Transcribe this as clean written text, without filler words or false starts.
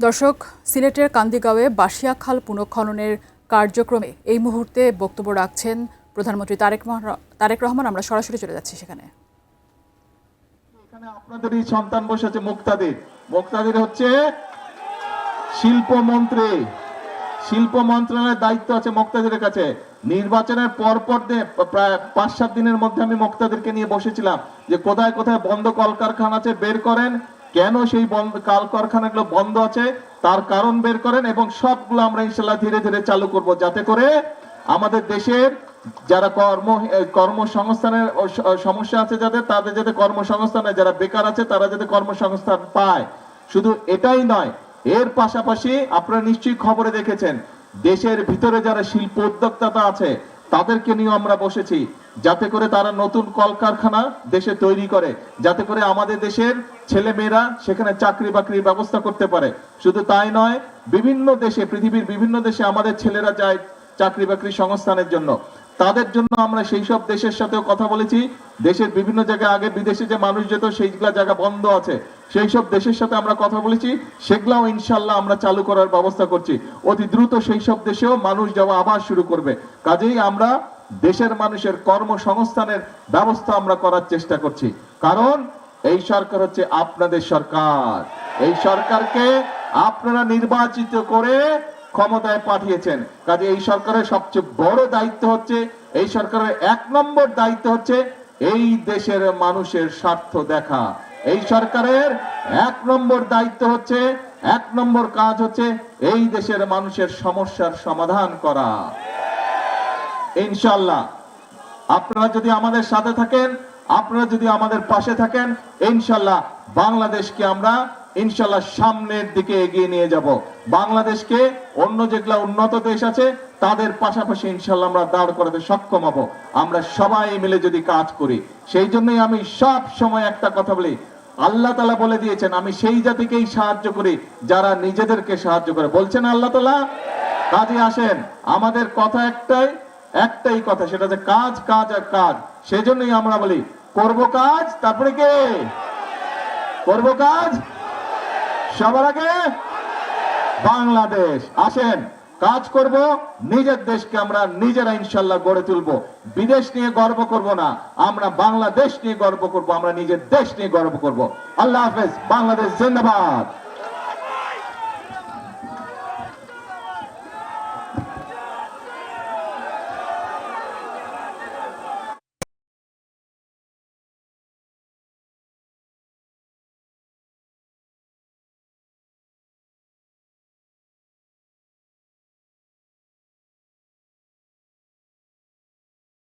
দর্শক, সিলেটের কান্দিগাঁওয়ে বাসিয়াখাল পুনঃখননের কার্যক্রমে এই মুহূর্তে বক্তব্য রাখছেন প্রধানমন্ত্রী তারেক রহমান। আমরা সরাসরি চলে যাচ্ছি সেখানে। এখানে আপনাদেরই সন্তান বসেছে মুক্তাদির। মুক্তাদির হচ্ছে শিল্পমন্ত্রী, শিল্প মন্ত্রণালয়ের দায়িত্ব আছে মুক্তাদিরের কাছে। নির্বাচনের পর প্রায় 5-7 দিনের মধ্যে আমি মুক্তাদিরকে নিয়ে বসেছিলাম যে কোথায় কোথায় বন্ধ কলকারখানা আছে বের করেন, কেন সেই কলকারখানাগুলো বন্ধ আছে তার কারণ বের করেন, এবং সবগুলো আমরা ইনশাল্লাহ ধীরে ধীরে চালু করব, যাতে করে আমাদের দেশের যারা কর্মসংস্থানের সমস্যা আছে তাদের যাতে কর্মসংস্থান, যারা বেকার আছে তারা যাতে কর্মসংস্থান পায়। শুধু এটাই নয়, এর পাশাপাশি আপনারা নিশ্চয়ই খবরে দেখেছেন দেশের ভিতরে যারা শিল্প উদ্যোক্তা আছে তাদেরকে নিয়ে আমরা বসেছি, যাতে করে তারা নতুন কলকারখানা দেশে তৈরি করে, যাতে করে আমাদের দেশের ছেলে মেয়েরা সেখানে চাকরি বাকরির ব্যবস্থা করতে পারে। শুধু তাই নয়, বিভিন্ন দেশে, পৃথিবীর বিভিন্ন দেশে আমাদের ছেলেরা যায় চাকরি বাকরি সংস্থানের জন্য। তাদের জন্য আমরা সেই সব দেশের সাথেও কথা বলেছি। দেশের বিভিন্ন জায়গায় আগে বিদেশে যে মানুষ যেত সেইগুলা জায়গা বন্ধ আছে, সেই সব দেশের সাথে আমরা কথা বলেছি, সেগুলাও ইনশাল্লাহ আমরা চালু করার ব্যবস্থা করছি। অতি দ্রুত সেই সব দেশেও মানুষ যাওয়া আবার শুরু করবে। কাজেই আমরা দেশের মানুষের কর্মসংস্থানের ব্যবস্থা আমরা করার চেষ্টা করছি, কারণ এই সরকার হচ্ছে আপনাদের সরকার। এই সরকারকে আপনারা নির্বাচিত করে ক্ষমতায় পাঠিয়েছেন। কাজে এই সরকারের সবচেয়ে বড় দায়িত্ব হচ্ছে, এই সরকারের 1 নম্বর দায়িত্ব হচ্ছে এই দেশের মানুষের স্বার্থ দেখা। এই সরকারের 1 নম্বর দায়িত্ব হচ্ছে, 1 নম্বর কাজ হচ্ছে এই দেশের মানুষের সমস্যার সমাধান করা। ইনশাআল্লাহ আপনারা যদি আমাদের সাথে থাকেন, আপনারা যদি আমাদের পাশে থাকেন, ইনশাআল্লাহ বাংলাদেশকে আমরা ইনশাআল্লাহ সামনের দিকে এগিয়ে নিয়ে যাব। বাংলাদেশকে অন্য যেগুলা উন্নত দেশ আছে তাদের পাশাপাশি ইনশাআল্লাহ আমরা দাঁড় করাতে সক্ষম হব, আমরা সবাই মিলে যদি কাজ করি। সেই জন্যই আমি সব সময় একটা কথা বলি, আল্লাহ তাআলা বলে দিয়েছেন আমি সেই জাতিকেই সাহায্য করি যারা নিজেদেরকে সাহায্য করে। বলছেন আল্লাহ তাআলা। কাজে আসেন, আমাদের কথা একটাই কথা, সেটা হচ্ছে কাজ, কাজ আর কাজ। সেজন্যই আমরা বলি করব কাজ, তারপরে কে করব কাজ, সবার আগে বাংলাদেশ। আসেন কাজ করব, নিজের দেশকে আমরা নিজেরা ইনশাআল্লাহ গড়ে তুলবো। বিদেশ নিয়ে গর্ব করব না, আমরা বাংলাদেশ নিয়ে গর্ব করব, আমরা নিজের দেশ নিয়ে গর্ব করব। আল্লাহ হাফেজ। বাংলাদেশ জিন্দাবাদ।